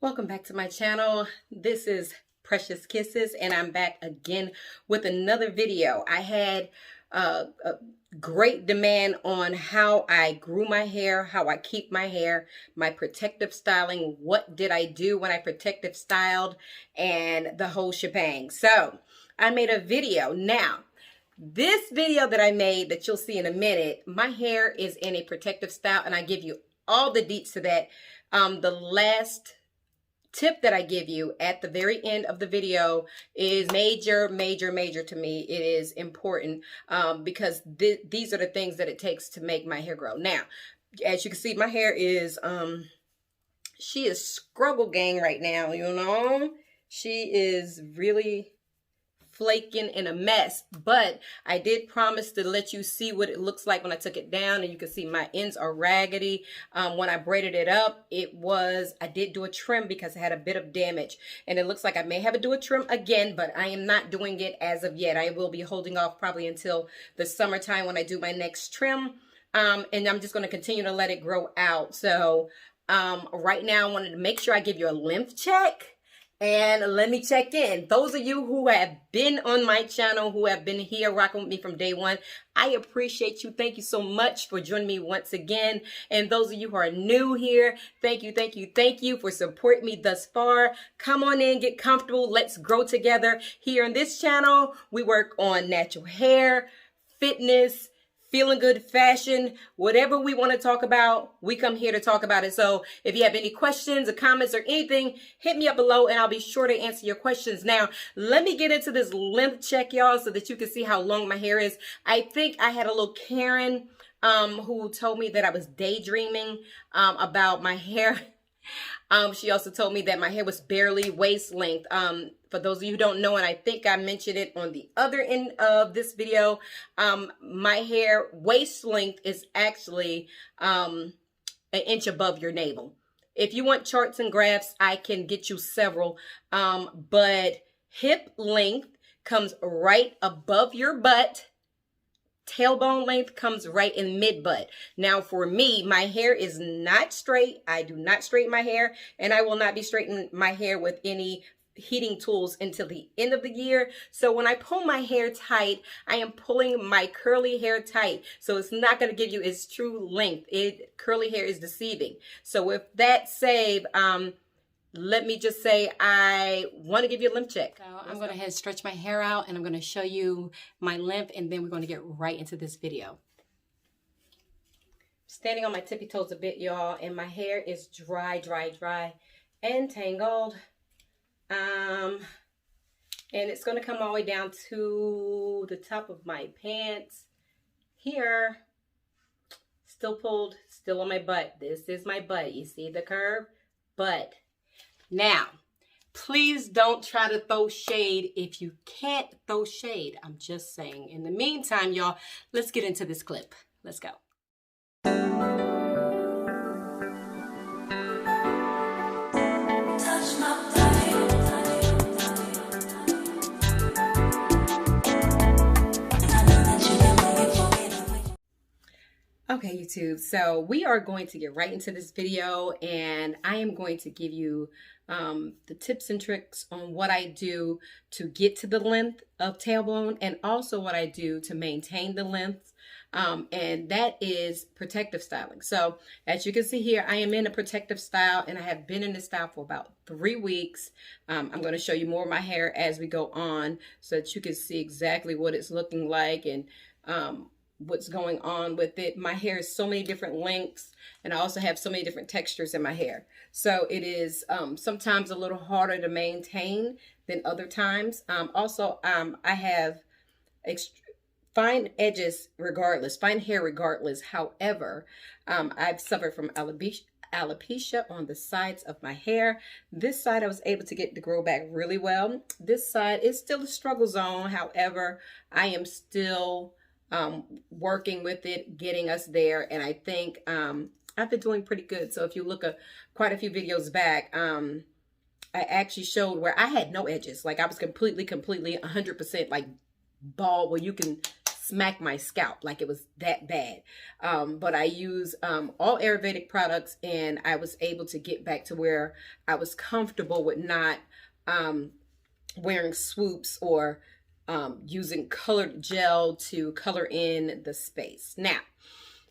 Welcome back to my channel. This is Precious Kisses and I'm back again with another video. I had a great demand on how I grew my hair, how I keep my hair, my protective styling, what did I do when I protective styled, and the whole shebang. So I made a video. Now, this video that I made that you'll see in a minute, my hair is in a protective style and I give you all the deets to that. The last tip that I give you at the very end of the video is major to me. It is important because these are the things that it takes to make my hair grow. Now, as you can see, my hair is, she is scruggle gang right now, you know? She is really flaking in a mess, but I did promise to let you see what it looks like when I took it down, and you can see my ends are raggedy. When I braided it up, I did do a trim because I had a bit of damage, and it looks like I may have to do a trim again, but I am not doing it as of yet. I will be holding off probably until the summertime when I do my next trim, and I'm just going to continue to let it grow out. So right now I wanted to make sure I give you a length check. And let me check in. Those of you who have been on my channel, who have been here rocking with me from day one, I appreciate you. Thank you so much for joining me once again. And those of you who are new here, thank you for supporting me thus far. Come on in, get comfortable. Let's grow together. Here on this channel, we work on natural hair, fitness, feeling good, fashion, whatever we want to talk about, we come here to talk about it. So if you have any questions or comments or anything, hit me up below and I'll be sure to answer your questions. Now, let me get into this length check, y'all, so that you can see how long my hair is. I think I had a little Karen who told me that I was daydreaming about my hair. She also told me that my hair was barely waist length. For those of you who don't know, and I think I mentioned it on the other end of this video, my hair waist length is actually an inch above your navel. If you want charts and graphs, I can get you several, but hip length comes right above your butt. Tailbone length comes right in mid butt. Now for me, my hair is not straight. I do not straighten my hair, and I will not be straightening my hair with any heating tools until the end of the year. So when I pull my hair tight, I am pulling my curly hair tight. So it's not going to give you its true length. Curly hair is deceiving. So with that said, let me just say I want to give you a length check. So I'm going to head stretch my hair out and I'm going to show you my length, and then we're going to get right into this video. Standing on my tippy toes a bit, y'all, and my hair is dry and tangled. And it's going to come all the way down to the top of my pants here. Still pulled, still on my butt. This is my butt. You see the curve? Butt. Now, please don't try to throw shade if you can't throw shade. I'm just saying. In the meantime, y'all, let's get into this clip. Let's go. Okay, YouTube, so we are going to get right into this video, and I am going to give you the tips and tricks on what I do to get to the length of tailbone, and also what I do to maintain the length, and that is protective styling. So as you can see here, I am in a protective style, and I have been in this style for about 3 weeks. I'm going to show you more of my hair as we go on so that you can see exactly what it's looking like and what's going on with it. My hair is so many different lengths, and I also have so many different textures in my hair. So it is sometimes a little harder to maintain than other times. Also, I have fine edges regardless, fine hair regardless. However, I've suffered from alopecia on the sides of my hair. This side I was able to get to grow back really well. This side is still a struggle zone. However, I am still working with it, getting us there, and I think I've been doing pretty good. So if you look at quite a few videos back, I actually showed where I had no edges. Like I was completely 100% like bald, where you can smack my scalp, like it was that bad. But I use all Ayurvedic products, and I was able to get back to where I was comfortable with not wearing swoops or using colored gel to color in the space. Now,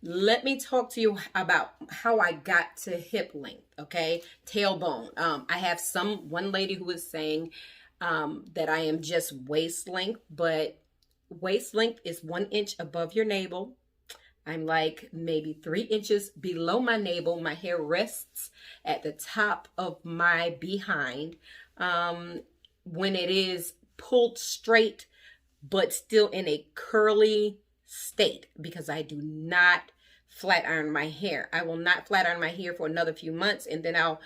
let me talk to you about how I got to hip length, okay? Tailbone. I have one lady who is saying that I am just waist length, but waist length is 1 inch above your navel. I'm like maybe 3 inches below my navel. My hair rests at the top of my behind. When it is pulled straight, but still in a curly state, because I do not flat iron my hair. I will not flat iron my hair for another few months, and then I'll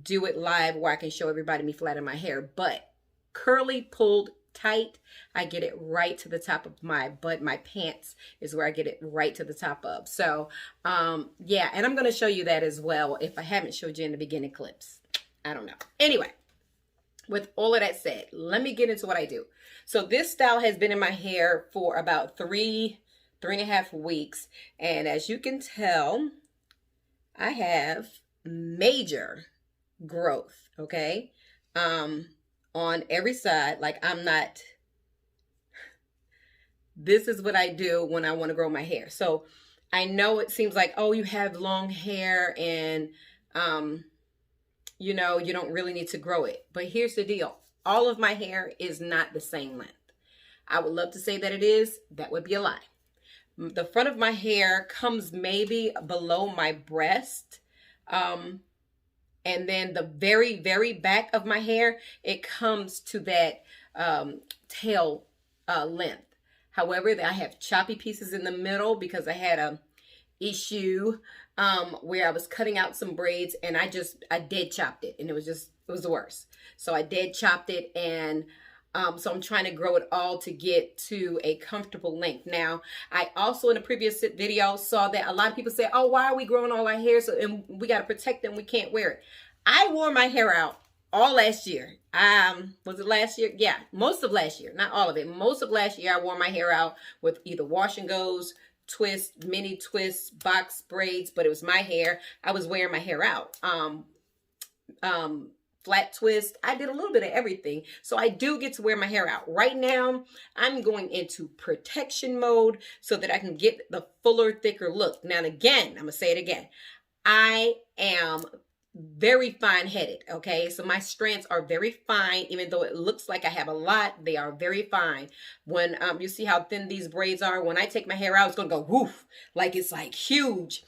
do it live where I can show everybody me flat iron my hair. But curly, pulled tight, I get it right to the top of my butt. My pants is where I get it right to the top of. So yeah, and I'm going to show you that as well if I haven't showed you in the beginning clips. I don't know. Anyway, with all of that said, let me get into what I do. So this style has been in my hair for about 3.5 weeks. And as you can tell, I have major growth, okay? On every side. Like, I'm not, this is what I do when I want to grow my hair. So I know it seems like, oh, you have long hair and, you know, you don't really need to grow it. But here's the deal. All of my hair is not the same length. I would love to say that it is. That would be a lie. The front of my hair comes maybe below my breast. And then the very, very back of my hair, it comes to that tail length. However, I have choppy pieces in the middle because I had a issue where I was cutting out some braids, and I dead chopped it, and it was the worst. So I dead chopped it, and so I'm trying to grow it all to get to a comfortable length. Now, I also in a previous video saw that a lot of people say, oh, why are we growing all our hair? So, and we got to protect them. We can't wear it. I wore my hair out all last year. Was it last year? Yeah, most of last year, not all of it. Most of last year, I wore my hair out with either wash and goes, twists, mini twists, box braids, but it was my hair. I was wearing my hair out. Flat twist. I did a little bit of everything. So I do get to wear my hair out. Right now, I'm going into protection mode so that I can get the fuller, thicker look. Now, again, I'm going to say it again. I am very fine-headed, okay? So my strands are very fine. Even though it looks like I have a lot, they are very fine. When you see how thin these braids are, when I take my hair out, it's going to go woof, like it's like huge.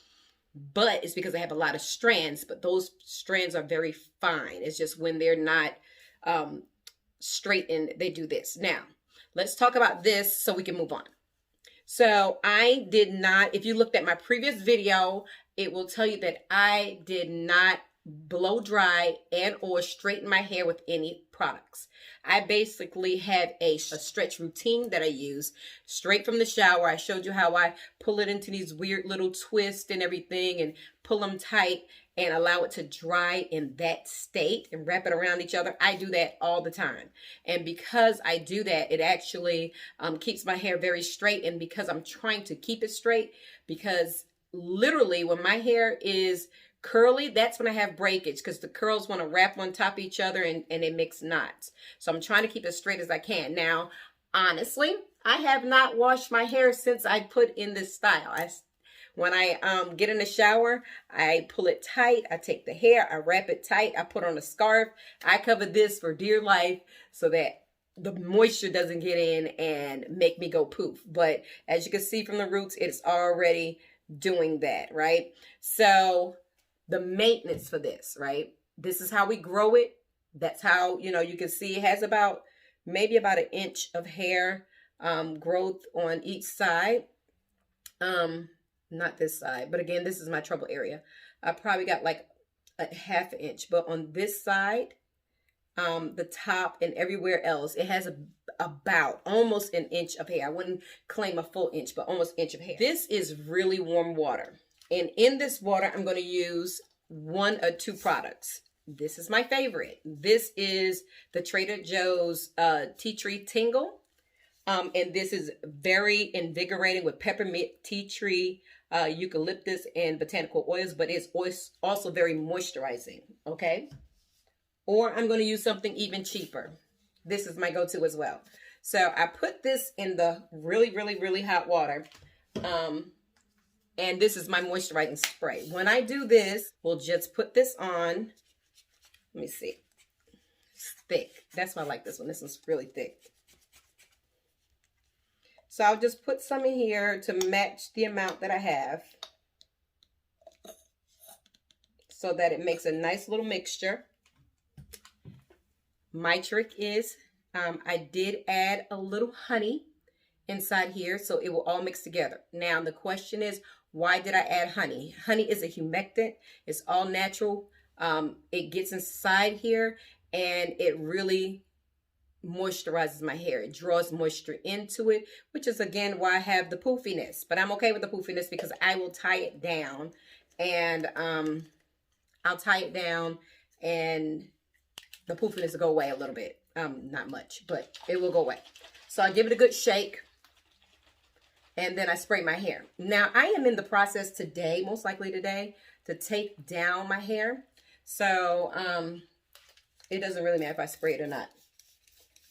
But it's because I have a lot of strands, but those strands are very fine. It's just when they're not straight and they do this. Now, let's talk about this so we can move on. So I did not, if you looked at my previous video, it will tell you that I did not blow dry and or straighten my hair with any products. I basically have a stretch routine that I use straight from the shower. I showed you how I pull it into these weird little twists and everything and pull them tight and allow it to dry in that state and wrap it around each other. I do that all the time. And because I do that, it actually keeps my hair very straight. And because I'm trying to keep it straight, because literally when my hair is curly, that's when I have breakage, because the curls want to wrap on top of each other and it makes knots. So I'm trying to keep it as straight as I can. Now, honestly, I have not washed my hair since I put in this style. When I get in the shower, I pull it tight. I take the hair, I wrap it tight. I put on a scarf. I cover this for dear life so that the moisture doesn't get in and make me go poof. But as you can see from the roots, it's already doing that, right? So the maintenance for this, right? This is how we grow it. That's how, you know, you can see it has maybe about 1 inch of hair growth on each side. Not this side, but again, this is my trouble area. I probably got like a 1/2 inch, but on this side, the top and everywhere else, it has about almost 1 inch of hair. I wouldn't claim a full inch, but almost 1 inch of hair. This is really warm water. And in this water, I'm going to use 1 or 2 products. This is my favorite. This is the Trader Joe's Tea Tree Tingle. And this is very invigorating with peppermint, tea tree, eucalyptus, and botanical oils, but it's also very moisturizing, okay? Or I'm going to use something even cheaper. This is my go-to as well. So I put this in the really, really, really hot water. And this is my moisturizing spray. When I do this, we'll just put this on. Let me see. It's thick. That's why I like this one. This one's really thick. So I'll just put some in here to match the amount that I have, so that it makes a nice little mixture. My trick is I did add a little honey inside here, so it will all mix together. Now the question is, why did I add honey? Honey is a humectant. It's all natural. It gets inside here and it really moisturizes my hair. It draws moisture into it, which is again why I have the poofiness. But I'm okay with the poofiness because I will tie it down, and I'll tie it down and the poofiness will go away a little bit. Not much, but it will go away. So I give it a good shake, and then I spray my hair. Now I am in the process today, most likely today, to take down my hair. So it doesn't really matter if I spray it or not.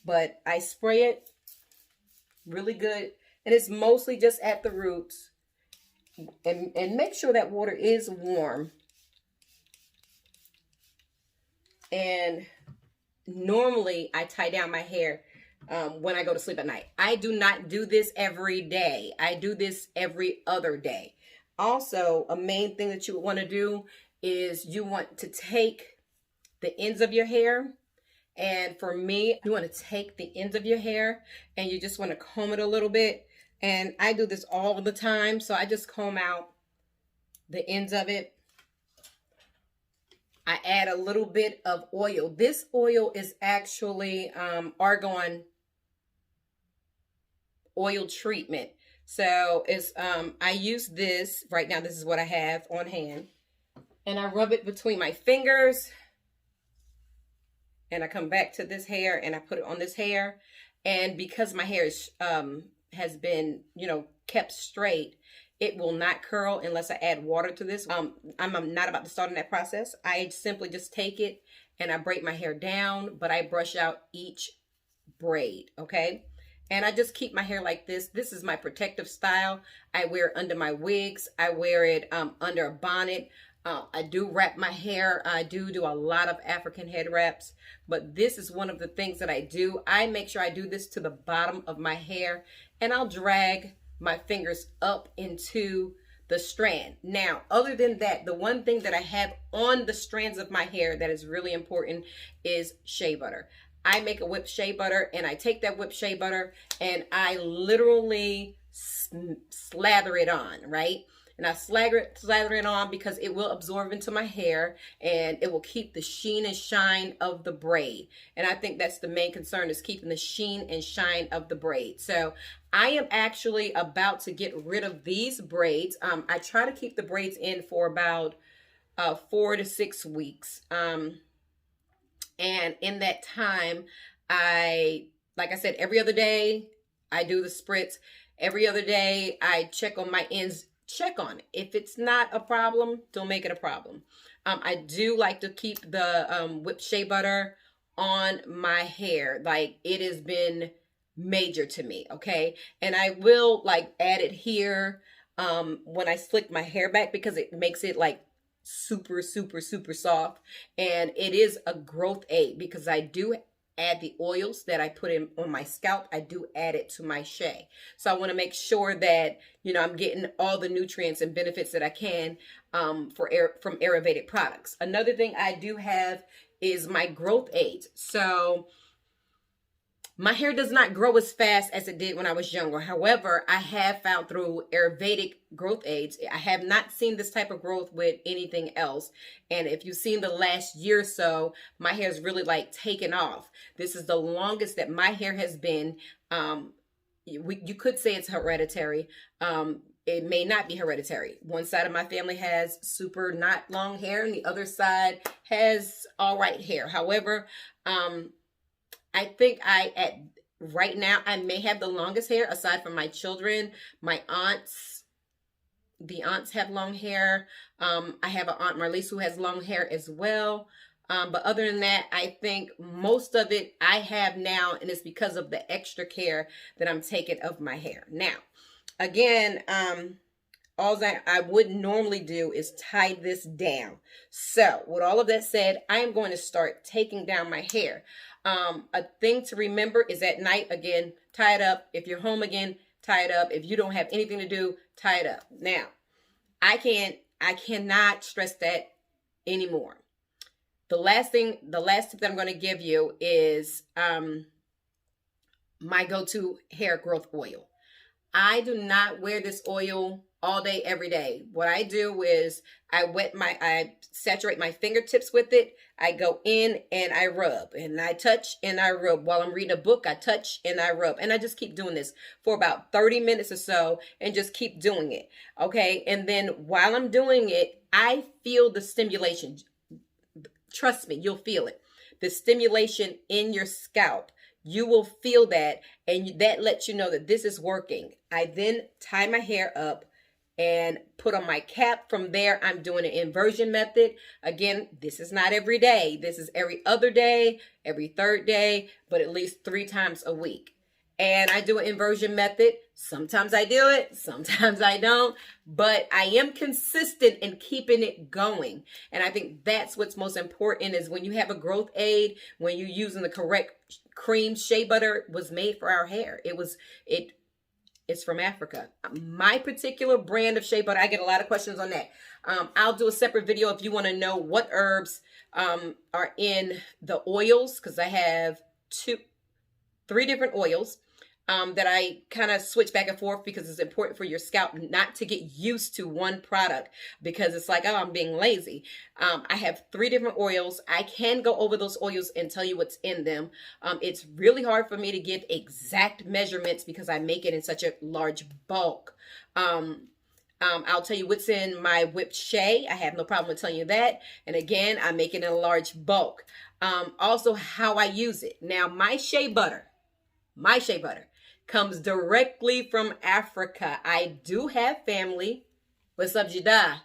But I spray it really good. And it's mostly just at the roots. And make sure that water is warm. And normally I tie down my hair when I go to sleep at night. I do not do this every day. I do this every other day. Also, a main thing that you would want to do is you want to take the ends of your hair. And for me, you want to take the ends of your hair and you just want to comb it a little bit. And I do this all the time. So I just comb out the ends of it. I add a little bit of oil. This oil is actually argan oil treatment. So it's I use this right now. This is what I have on hand. And I rub it between my fingers. And I come back to this hair and I put it on this hair. And because my hair is, has been, kept straight, it will not curl unless I add water to this. I'm not about to start in that process. I simply just take it and I braid my hair down, but I brush out each braid, okay? And I just keep my hair like this. This is my protective style. I wear it under my wigs. I wear it under a bonnet. I do wrap my hair. I do a lot of African head wraps, but this is one of the things that I do. I make sure I do this to the bottom of my hair, and I'll drag my fingers up into the strand. Now, other than that, the one thing that I have on the strands of my hair that is really important is shea butter. I make a whipped shea butter, and I take that whipped shea butter and I literally slather it on, right? And I slather it on because it will absorb into my hair and it will keep the sheen and shine of the braid. And I think that's the main concern, is keeping the sheen and shine of the braid. So I am actually about to get rid of these braids. I try to keep the braids in for about 4 to 6 weeks. And in that time, like I said, every other day I do the spritz. Every other day I check on my ends. Check on it. If it's not a problem, don't make it a problem. I do like to keep the whipped shea butter on my hair. Like, it has been major to me, okay? And I will add it here when I slick my hair back, because it makes it super, super, super soft. And it is a growth aid, because I do add the oils that I put in on my scalp. I do add it to my shea. So I want to make sure that, I'm getting all the nutrients and benefits that I can from Ayurvedic products. Another thing I do have is my growth aids. So my hair does not grow as fast as it did when I was younger. However, I have found through Ayurvedic growth aids, I have not seen this type of growth with anything else. And if you've seen the last year or so, my hair is really taken off. This is the longest that my hair has been. You could say it's hereditary. It may not be hereditary. One side of my family has super not long hair, and the other side has all right hair. However, I think right now, I may have the longest hair aside from my children. My aunts, the aunts have long hair. I have an Aunt Marlise who has long hair as well. But other than that, I think most of it I have now, and it's because of the extra care that I'm taking of my hair. Now, again, all that I would normally do is tie this down. So with all of that said, I am going to start taking down my hair. A thing to remember is at night, again, tie it up. If you're home again, tie it up. If you don't have anything to do, tie it up. Now, I cannot stress that anymore. The last tip that I'm going to give you is my go-to hair growth oil. I do not wear this oil all day, every day. What I do is I saturate my fingertips with it. I go in and I rub, and I touch and I rub. While I'm reading a book, I touch and I rub. And I just keep doing this for about 30 minutes or so and just keep doing it. Okay. And then while I'm doing it, I feel the stimulation. Trust me, you'll feel it. The stimulation in your scalp. You will feel that, and that lets you know that this is working. I then tie my hair up and put on my cap. From there, I'm doing an inversion method. Again, this is not every day. This is every other day, every third day, but at least 3 times a week. And I do an inversion method. Sometimes I do it, sometimes I don't, but I am consistent in keeping it going. And I think that's what's most important is when you have a growth aid, when you're using the correct cream. Shea butter was made for our hair. It's from Africa. My particular brand of shea butter, I get a lot of questions on that. I'll do a separate video if you want to know what herbs are in the oils, because I have 3 different oils that I kind of switch back and forth because it's important for your scalp not to get used to one product because it's like, oh, I'm being lazy. I have 3 different oils. I can go over those oils and tell you what's in them. It's really hard for me to give exact measurements because I make it in such a large bulk. I'll tell you what's in my whipped shea. I have no problem with telling you that. And again, I make it in a large bulk. Also how I use it. Now, my shea butter comes directly from Africa. I do have family, what's up, Jida,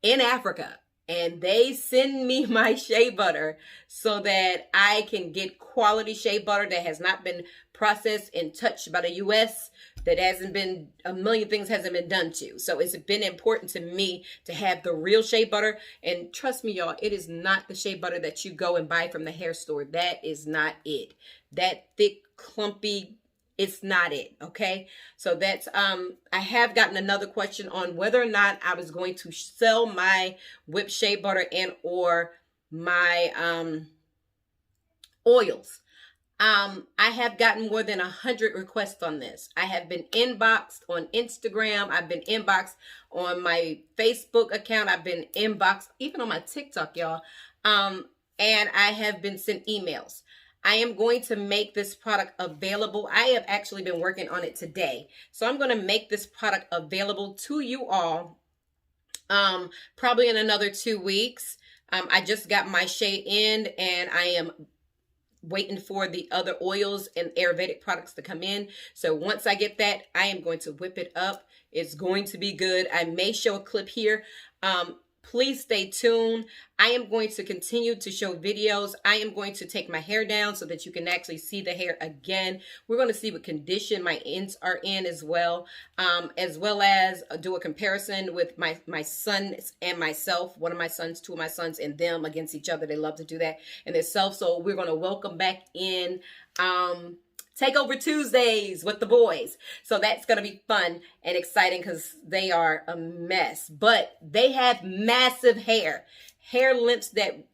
in Africa. And they send me my shea butter so that I can get quality shea butter that has not been processed and touched by the U.S., that hasn't been, a million things hasn't been done to. So it's been important to me to have the real shea butter. And trust me, y'all, it is not the shea butter that you go and buy from the hair store. That is not it. That thick, clumpy, it's not it. Okay. So that's, I have gotten another question on whether or not I was going to sell my whipped shea butter and or my, oils. I have gotten more than 100 requests on this. I have been inboxed on Instagram. I've been inboxed on my Facebook account. I've been inboxed even on my TikTok, y'all. And I have been sent emails. I am going to make this product available. I have actually been working on it today. So I'm going to make this product available to you all probably in another 2 weeks. I just got my shea in and I am waiting for the other oils and Ayurvedic products to come in. So once I get that, I am going to whip it up. It's going to be good. I may show a clip here. Please stay tuned. I am going to continue to show videos. I am going to take my hair down so that you can actually see the hair again. We're going to see what condition my ends are in as well as do a comparison with my sons and myself. One of my sons, 2 of my sons, and them against each other. They love to do that in themselves. So we're going to welcome back in Takeover Tuesdays with the boys. So that's going to be fun and exciting because they are a mess. But they have massive hair lengths that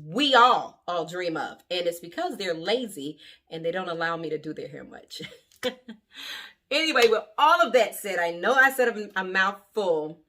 we all dream of. And it's because they're lazy and they don't allow me to do their hair much. Anyway, with all of that said, I know I said a mouthful.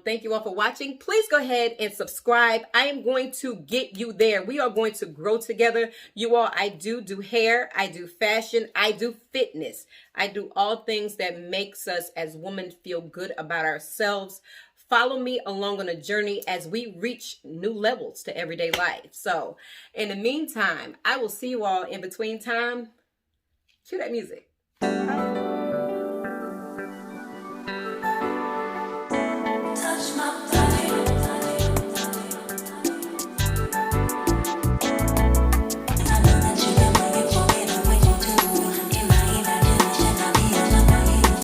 Thank you all for watching. Please go ahead and subscribe. I am going to get you there. We are going to grow together. You all, I do hair. I do fashion. I do fitness. I do all things that makes us as women feel good about ourselves. Follow me along on a journey as we reach new levels to everyday life. So in the meantime, I will see you all in between time. Cue that music.